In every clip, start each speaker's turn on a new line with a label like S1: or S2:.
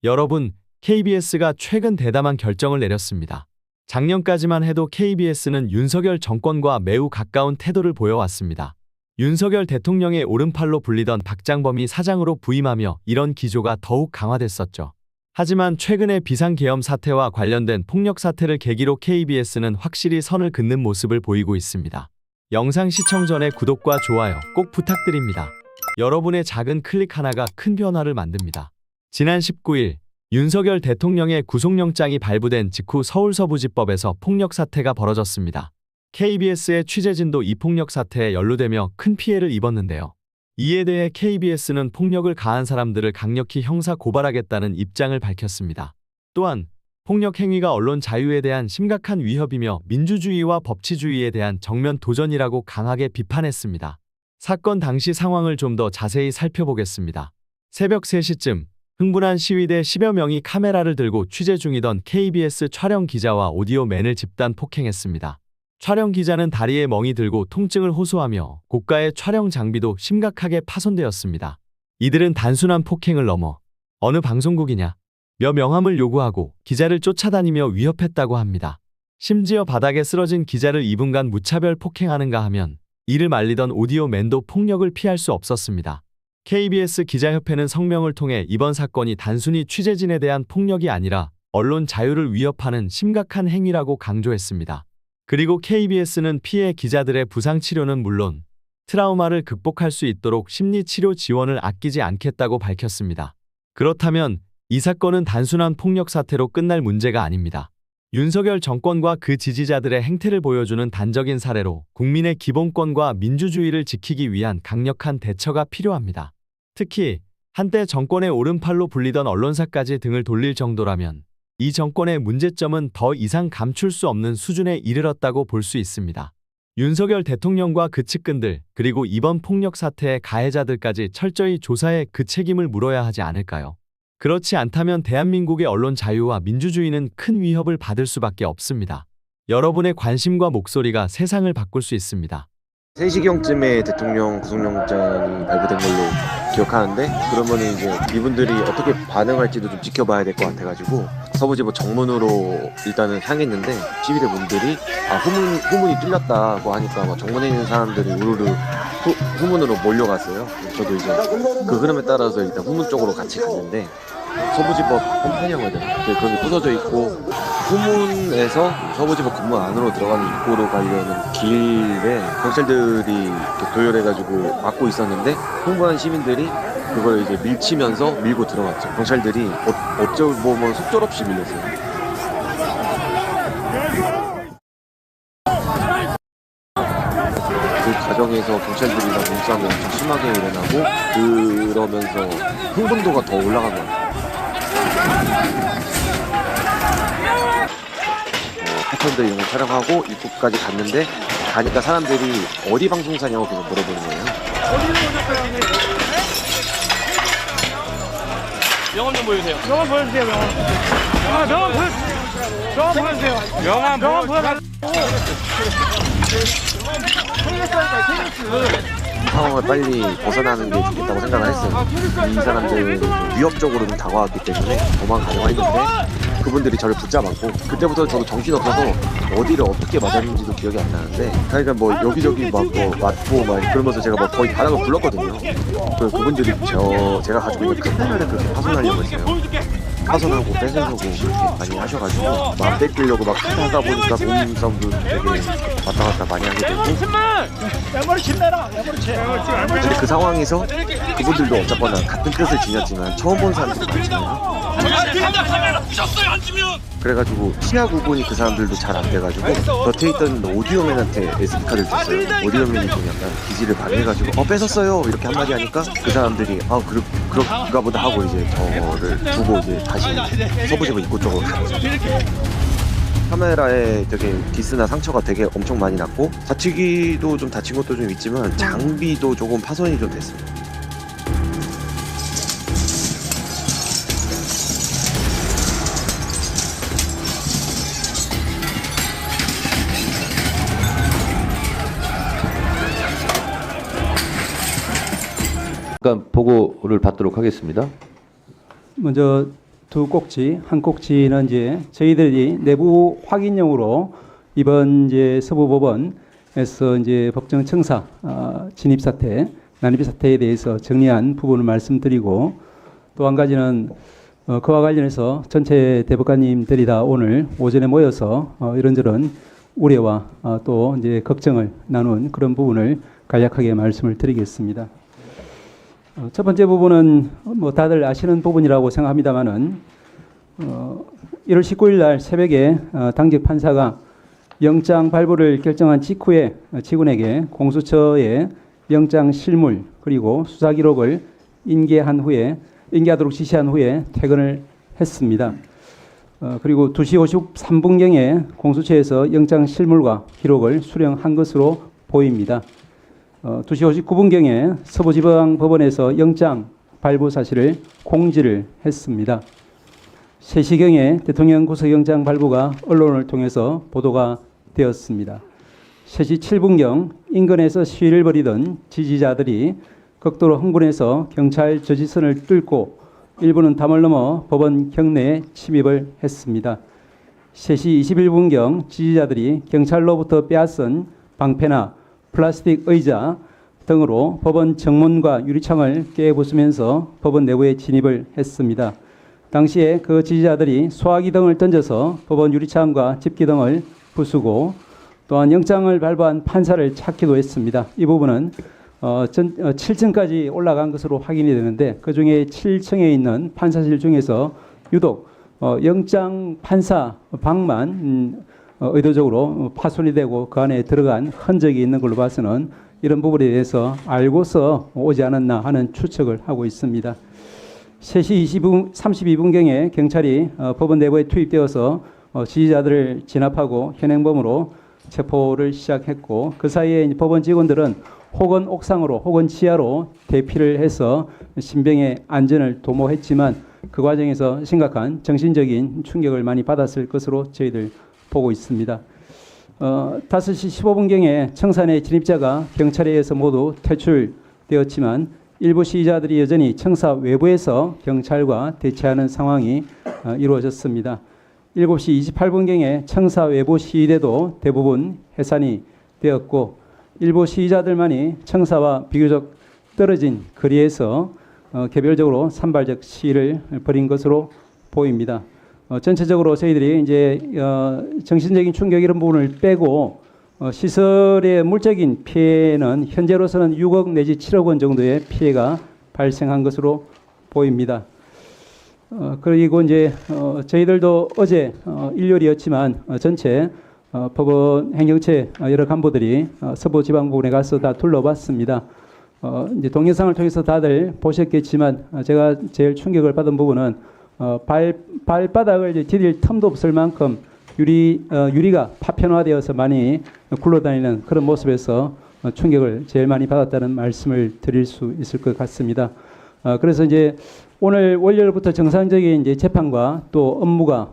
S1: 여러분, KBS가 최근 대담한 결정을 내렸습니다. 작년까지만 해도 KBS는 윤석열 정권과 매우 가까운 태도를 보여왔습니다. 윤석열 대통령의 오른팔로 불리던 박장범이 사장으로 부임하며 이런 기조가 더욱 강화됐었죠. 하지만 최근의 비상계엄 사태와 관련된 폭력 사태를 계기로 KBS는 확실히 선을 긋는 모습을 보이고 있습니다. 영상 시청 전에 구독과 좋아요 꼭 부탁드립니다. 여러분의 작은 클릭 하나가 큰 변화를 만듭니다. 지난 19일 윤석열 대통령의 구속영장이 발부된 직후 서울서부지법에서 폭력 사태가 벌어졌습니다. KBS의 취재진도 이 폭력 사태에 연루되며 큰 피해를 입었는데요. 이에 대해 KBS는 폭력을 가한 사람들을 강력히 형사 고발하겠다는 입장을 밝혔습니다. 또한 폭력 행위가 언론 자유에 대한 심각한 위협이며 민주주의와 법치주의에 대한 정면 도전이라고 강하게 비판했습니다. 사건 당시 상황을 좀 더 자세히 살펴보겠습니다. 새벽 3시쯤 흥분한 시위대 10여 명이 카메라를 들고 취재 중이던 KBS 촬영 기자와 오디오맨을 집단 폭행했습니다. 촬영 기자는 다리에 멍이 들고 통증을 호소하며 고가의 촬영 장비도 심각하게 파손되었습니다. 이들은 단순한 폭행을 넘어 어느 방송국이냐 며 명함을 요구하고 기자를 쫓아다니며 위협했다고 합니다. 심지어 바닥에 쓰러진 기자를 2분간 무차별 폭행하는가 하면 이를 말리던 오디오맨도 폭력을 피할 수 없었습니다. KBS 기자협회는 성명을 통해 이번 사건이 단순히 취재진에 대한 폭력이 아니라 언론 자유를 위협하는 심각한 행위라고 강조했습니다. 그리고 KBS는 피해 기자들의 부상치료는 물론 트라우마를 극복할 수 있도록 심리치료 지원을 아끼지 않겠다고 밝혔습니다. 그렇다면 이 사건은 단순한 폭력 사태로 끝날 문제가 아닙니다. 윤석열 정권과 그 지지자들의 행태를 보여주는 단적인 사례로 국민의 기본권과 민주주의를 지키기 위한 강력한 대처가 필요합니다. 특히 한때 정권의 오른팔로 불리던 언론사까지 등을 돌릴 정도라면 이 정권의 문제점은 더 이상 감출 수 없는 수준에 이르렀다고 볼 수 있습니다. 윤석열 대통령과 그 측근들 그리고 이번 폭력 사태의 가해자들까지 철저히 조사해 그 책임을 물어야 하지 않을까요? 그렇지 않다면 대한민국의 언론 자유와 민주주의는 큰 위협을 받을 수밖에 없습니다. 여러분의 관심과 목소리가 세상을 바꿀 수 있습니다.
S2: 3시경쯤에 대통령 구속영장이 발부된 걸로 기억하는데 그러면 이제 이분들이 어떻게 반응할지도 좀 지켜봐야 될 것 같아가지고 서부지법 정문으로 일단은 향했는데 시위대 분들이 후문이 뚫렸다고 하니까 막 정문에 있는 사람들이 우르르 후문으로 몰려갔어요. 저도 이제 그 흐름에 따라서 일단 후문 쪽으로 같이 갔는데 서부지법 홈페이지거든요. 그런 게 부서져 있고 후문에서 서부지법 건물 안으로 들어가는 입구로 가려는 길에 경찰들이 이렇게 도열해가지고 막고 있었는데 흥분한 시민들이 그걸 이제 밀치면서 밀고 들어갔죠. 경찰들이 어쩌고 보면 속절없이 밀렸어요. 그 과정에서 경찰들이랑 몸싸움이 엄청 심하게 일어나고 그러면서 흥분도가 더 올라간 것 같아요. 패턴들 이런 거 촬영하고 입구까지 갔는데 가니까 사람들이 어디 방송사냐고 계속 물어보는 거예요.
S3: 명함 좀 보여주세요. 명함 보여주세요. 명함 보여주세요. 명함 보여달라고.
S2: 이 상황을 빨리 벗어나는 게 좋겠다고 생각을 했어요. 이 사람들 위협적으로는 다가왔기 때문에 도망가려고 했는데 그분들이 저를 붙잡았고 그때부터 저도 정신없어서 어디를 어떻게 맞았는지도 기억이 안 나는데 그러니까 뭐 여기저기 막 맞고 막 그러면서 제가 뭐 거의 바닥을 굴렀거든요. 그래서 그분들이 제가 가지고 있는 카메라를 그렇게 파손하려고 했어요. 파손하고 뺏으려고 그렇게 많이 하셔가지고 막 뺏기려고 막 하다 보니까 몸싸움도 되게 왔다 갔다 많이 하게 되고 근데 그 상황에서 그분들도 어쨌거나 같은 뜻을 지녔지만 처음 본 사람들이 있잖아요. 그래가지고 시야 구분이 그 사람들도 잘 안 돼가지고 곁에 있던 오디오맨한테 SD카드를 줬어요. 오디오맨이 좀 약간 기지를 발휘해가지고 뺏었어요 이렇게 한마디 하니까 그 사람들이 그런가 보다 하고 이제 저를 두고 이제 다시 서부지법 입구 쪽으로 갔죠. 카메라에 되게 기스나 상처가 되게 엄청 많이 났고 다치기도 좀 다친 것도 좀 있지만 장비도 조금 파손이 좀 됐습니다.
S4: 잠깐 보고를 받도록 하겠습니다.
S5: 먼저
S4: 두 꼭지, 한 꼭지는 이제 저희들이 내부 확인용으로 이번 이제 서부법원에서 이제 법정 청사 진입 사태, 난입 사태에 대해서 정리한 부분을 말씀드리고, 또 한 가지는 그와 관련해서 전체 대법관님들이 다 오늘 오전에 모여서 이런저런 우려와 또 이제 걱정을 나눈 그런 부분을 간략하게 말씀을 드리겠습니다. 첫 번째 부분은 뭐 다들 아시는 부분이라고 생각합니다만은 1월 19일 날 새벽에 당직 판사가 영장 발부를 결정한 직후에 직원에게 공수처에 영장 실물 그리고 수사 기록을 인계하도록 지시한 후에 퇴근을 했습니다. 그리고 2시 53분경에 공수처에서 영장 실물과 기록을 수령한 것으로 보입니다. 2시 59분경에 서부지방법원에서 영장 발부 사실을 공지를 했습니다. 3시경에 대통령 구속영장 발부가 언론을 통해서 보도가 되었습니다. 3시 7분경 인근에서 시위를 벌이던 지지자들이 극도로 흥분해서 경찰 저지선을 뚫고 일부는 담을 넘어 법원 경내에 침입을 했습니다. 3시 21분경 지지자들이 경찰로부터 빼앗은 방패나 플라스틱 의자 등으로 법원 정문과 유리창을 깨부수면서 법원 내부에 진입을 했습니다. 당시에 그 지지자들이 소화기 등을 던져서 법원 유리창과 집기 등을 부수고 또한 영장을 발부한 판사를 찾기도 했습니다. 이 부분은 7층까지 올라간 것으로 확인이 되는데, 그중에 7층에 있는 판사실 중에서 유독 영장 판사 방만 의도적으로 파손이 되고 그 안에 들어간 흔적이 있는 걸로 봐서는 이런 부분에 대해서 알고서 오지 않았나 하는 추측을 하고 있습니다. 3시 32분경에 경찰이 법원 내부에 투입되어서 지지자들을 진압하고 현행범으로 체포를 시작했고, 그 사이에 법원 직원들은 혹은 옥상으로 혹은 지하로 대피를 해서 신병의 안전을 도모했지만 그 과정에서 심각한 정신적인 충격을 많이 받았을 것으로 저희들 보고 있습니다. 5시 15분경에 청사내 진입자가 경찰에 의해서 모두 퇴출되었지만 일부 시위자들이 여전히 청사 외부에서 경찰과 대치하는 상황이 이루어졌습니다. 7시 28분경에 청사 외부 시위대도 대부분 해산이 되었고, 일부 시위자들만이 청사와 비교적 떨어진 거리에서 개별적으로 산발적 시위를 벌인 것으로 보입니다. 전체적으로 저희들이 이제 정신적인 충격 이런 부분을 빼고 시설의 물적인 피해는 현재로서는 6억 내지 7억 원 정도의 피해가 발생한 것으로 보입니다. 그리고 이제 저희들도 어제 일요일이었지만 전체 법원 행정처 여러 간부들이 서부지방법원에 가서 다 둘러봤습니다. 이제 동영상을 통해서 다들 보셨겠지만 제가 제일 충격을 받은 부분은 발바닥을 이제 디딜 틈도 없을 만큼 유리가 파편화되어서 많이 굴러다니는 그런 모습에서 충격을 제일 많이 받았다는 말씀을 드릴 수 있을 것 같습니다. 그래서 이제 오늘 월요일부터 정상적인 이제 재판과 또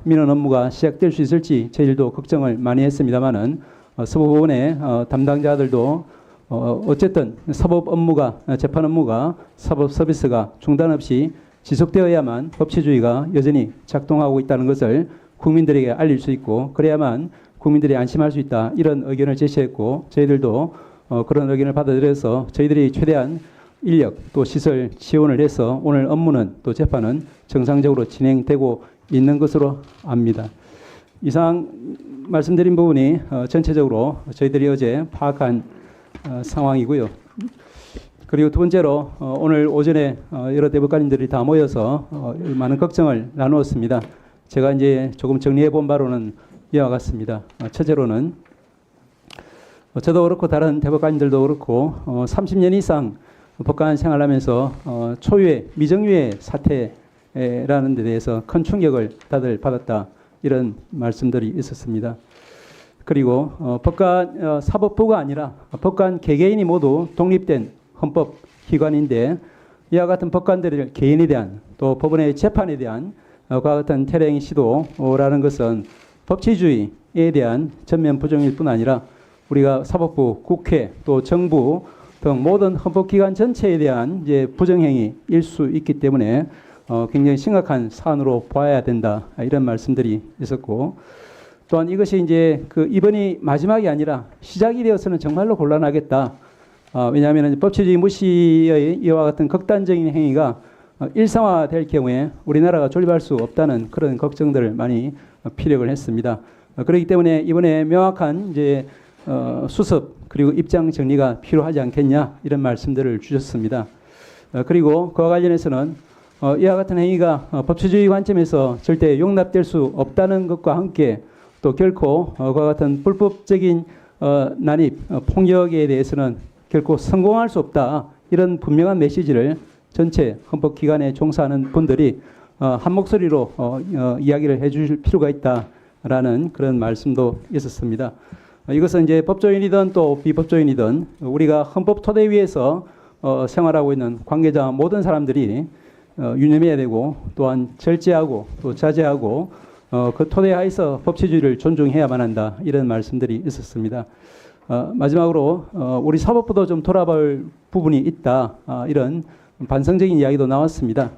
S4: 민원 업무가 시작될 수 있을지 저희들도 걱정을 많이 했습니다만은 서부법원의 담당자들도 어쨌든 재판 업무가 사법 서비스가 중단 없이 지속되어야만 법치주의가 여전히 작동하고 있다는 것을 국민들에게 알릴 수 있고, 그래야만 국민들이 안심할 수 있다, 이런 의견을 제시했고, 저희들도 그런 의견을 받아들여서 저희들이 최대한 인력 또 시설 지원을 해서 오늘 업무는 또 재판은 정상적으로 진행되고 있는 것으로 압니다. 이상 말씀드린 부분이 전체적으로 저희들이 어제 파악한 상황이고요. 그리고 두 번째로 오늘 오전에 여러 대법관님들이 다 모여서 많은 걱정을 나누었습니다. 제가 이제 조금 정리해 본 바로는 이와 같습니다. 첫째로는 저도 그렇고 다른 대법관님들도 그렇고 30년 이상 법관 생활하면서 초유의 미정유의 사태라는 데 대해서 큰 충격을 다들 받았다, 이런 말씀들이 있었습니다. 그리고 법관 사법부가 아니라 법관 개개인이 모두 독립된 헌법기관인데 이와 같은 법관들의 개인에 대한 또 법원의 재판에 대한 그와 같은 테러행 시도라는 것은 법치주의에 대한 전면 부정일 뿐 아니라 우리가 사법부, 국회 또 정부 등 모든 헌법기관 전체에 대한 이제 부정행위일 수 있기 때문에 굉장히 심각한 사안으로 봐야 된다 이런 말씀들이 있었고 또한 이것이 이제 그 이번이 마지막이 아니라 시작이 되어서는 정말로 곤란하겠다. 왜냐하면 법치주의 무시의 이와 같은 극단적인 행위가 일상화될 경우에 우리나라가 존립할 수 없다는 그런 걱정들을 많이 피력을 했습니다. 그렇기 때문에 이번에 명확한 이제 수습 그리고 입장 정리가 필요하지 않겠냐 이런 말씀들을 주셨습니다. 그리고 그와 관련해서는 이와 같은 행위가 법치주의 관점에서 절대 용납될 수 없다는 것과 함께 또 결코 그와 같은 불법적인 난입, 폭력에 대해서는 결코 성공할 수 없다. 이런 분명한 메시지를 전체 헌법기관에 종사하는 분들이 한 목소리로 이야기를 해 주실 필요가 있다라는 그런 말씀도 있었습니다. 이것은 이제 법조인이든 또 비법조인이든 우리가 헌법 토대 위에서 생활하고 있는 관계자 모든 사람들이 유념해야 되고 또한 절제하고 또 자제하고 그 토대 하에서 법치주의를 존중해야만 한다 이런 말씀들이 있었습니다. 마지막으로 우리 사법부도 좀 돌아볼 부분이 있다 이런 반성적인 이야기도 나왔습니다.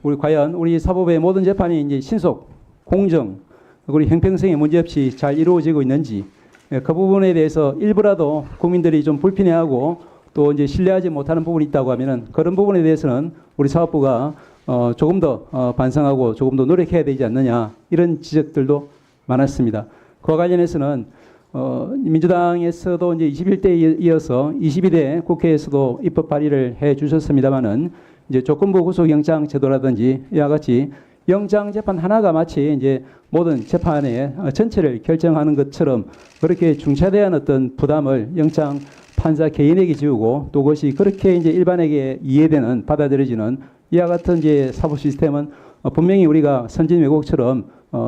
S4: 우리 과연 우리 사법의 모든 재판이 이제 신속, 공정, 그리고 형평성에 문제없이 잘 이루어지고 있는지 그 부분에 대해서 일부라도 국민들이 좀 불편해하고 또 이제 신뢰하지 못하는 부분이 있다고 하면은 그런 부분에 대해서는 우리 사법부가 조금 더 반성하고 조금 더 노력해야 되지 않느냐 이런 지적들도 많았습니다. 그와 관련해서는 민주당에서도 이제 21대에 이어서 22대 국회에서도 입법 발의를 해 주셨습니다만은 이제 조건부 구속영장 제도라든지 이와 같이 영장 재판 하나가 마치 이제 모든 재판의 전체를 결정하는 것처럼 그렇게 중차대한 어떤 부담을 영장 판사 개인에게 지우고 또 그것이 그렇게 이제 일반에게 이해되는 받아들여지는 이와 같은 이제 사법 시스템은 분명히 우리가 선진 외국처럼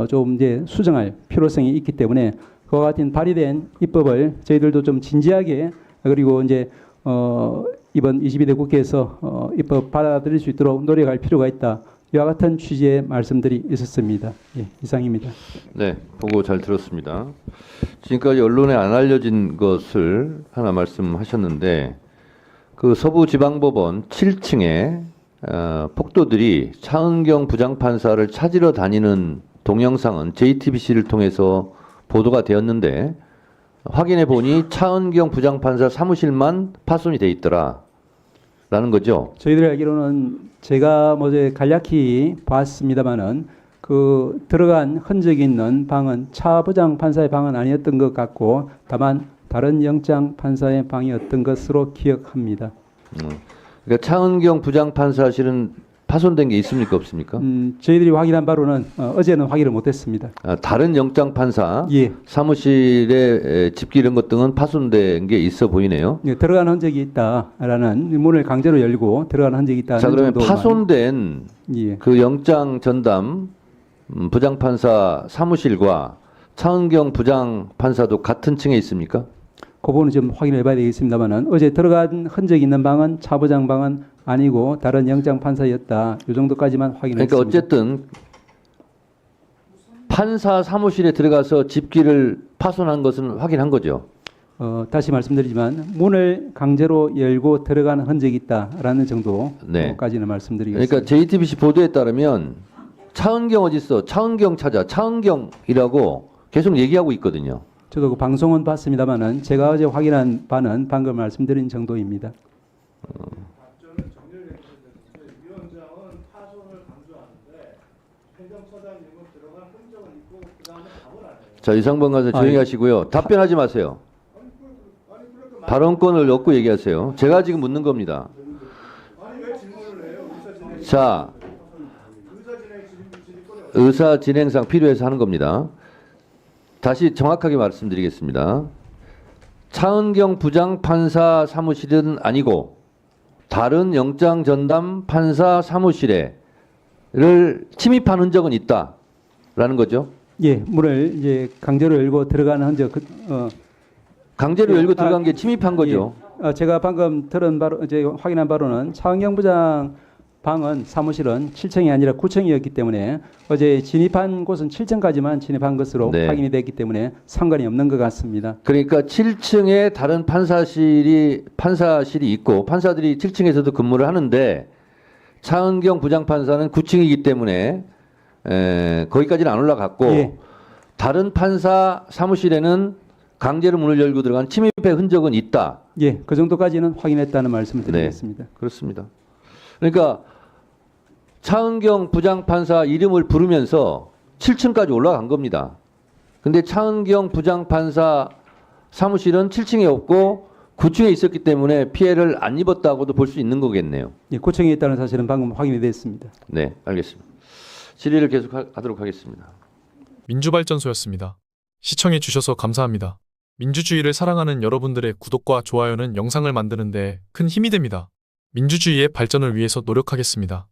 S4: 좀 이제 수정할 필요성이 있기 때문에 그와 같은 발의된 입법을 저희들도 좀 진지하게 그리고 이제 이번 22대 국회에서 입법 받아들일 수 있도록 노력할 필요가 있다. 이와 같은 취지의 말씀들이 있었습니다. 예, 이상입니다.
S5: 네, 보고 잘 들었습니다. 지금까지 언론에 안 알려진 것을 하나 말씀하셨는데 그 서부지방법원 7층에 폭도들이 차은경 부장판사를 찾으러 다니는 동영상은 JTBC를 통해서 보도가 되었는데 확인해 보니 차은경 부장판사 사무실만 파손이 돼 있더라. 라는 거죠.
S4: 저희들이 알기로는 제가 뭐제 간략히 봤습니다만은 그 들어간 흔적이 있는 방은 차 부장 판사의 방은 아니었던 것 같고 다만 다른 영장 판사의 방이었던 것으로 기억합니다.
S5: 그러니까 차은경 부장 판사실은 파손된 게 있습니까 없습니까?
S4: 저희들이 확인한 바로는 어제는 확인을 못했습니다.
S5: 다른 영장 판사
S4: 예.
S5: 사무실에 집기 이런 것 등은 파손된 게 있어 보이네요.
S4: 예, 들어간 흔적이 있다라는 문을 강제로 열고 들어간 흔적이 있다는
S5: 자 그러면
S4: 정도만.
S5: 파손된
S4: 예.
S5: 그 영장 전담 부장 판사 사무실과 차은경 부장 판사도 같은 층에 있습니까?
S4: 그 부분은 좀 확인해 봐야 되겠습니다만은 어제 들어간 흔적이 있는 방은 차 부장 방은 아니고 다른 영장 판사였다. 이 정도까지만 확인했습니다.
S5: 그러니까 어쨌든 판사 사무실에 들어가서 집기를 파손한 것은 확인한 거죠.
S4: 다시 말씀드리지만 문을 강제로 열고 들어가는 흔적이 있다라는 정도까지는
S5: 네.
S4: 말씀드리겠습니다.
S5: 그러니까 JTBC 보도에 따르면 차은경 어디 있어? 차은경 찾아. 차은경이라고 계속 얘기하고 있거든요.
S4: 저도 그 방송은 봤습니다만은 제가 어제 확인한 바는 방금 말씀드린 정도입니다.
S5: 자 이상범 간사 조용히 하시고요. 답변하지 마세요. 발언권을 얻고 얘기하세요. 제가 지금 묻는 겁니다. 자 의사 진행상 필요해서 하는 겁니다. 다시 정확하게 말씀드리겠습니다. 차은경 부장 판사 사무실은 아니고 다른 영장 전담 판사 사무실에를 침입한 흔적은 있다라는 거죠.
S4: 예, 문을 이제 강제로 열고 들어가는 흔적.
S5: 강제로 열고 들어간 게 침입한 거죠.
S4: 예, 제가 방금 들은 바로 이제 확인한 바로는 차은경 부장 방은 사무실은 7층이 아니라 9층이었기 때문에 어제 진입한 곳은 7층까지만 진입한 것으로
S5: 네.
S4: 확인이 됐기 때문에 상관이 없는 것 같습니다.
S5: 그러니까 7층에 다른 판사실이 있고 판사들이 7층에서도 근무를 하는데 차은경 부장판사는 9층이기 때문에 거기까지는 안 올라갔고
S4: 예.
S5: 다른 판사 사무실에는 강제로 문을 열고 들어간 침입의 흔적은 있다.
S4: 예, 그 정도까지는 확인했다는 말씀을 드리겠습니다.
S5: 그렇습니다. 그러니까 차은경 부장판사 이름을 부르면서 7층까지 올라간 겁니다. 근데 차은경 부장판사 사무실은 7층에 없고 9층에 있었기 때문에 피해를 안 입었다고도 볼 수 있는 거겠네요.
S4: 예, 고청에 있다는 사실은 방금 확인이 됐습니다.
S5: 네, 알겠습니다. 질의를 계속하도록 하겠습니다.
S6: 민주발전소였습니다. 시청해 주셔서 감사합니다. 민주주의를 사랑하는 여러분들의 구독과 좋아요는 영상을 만드는 데 큰 힘이 됩니다. 민주주의의 발전을 위해서 노력하겠습니다.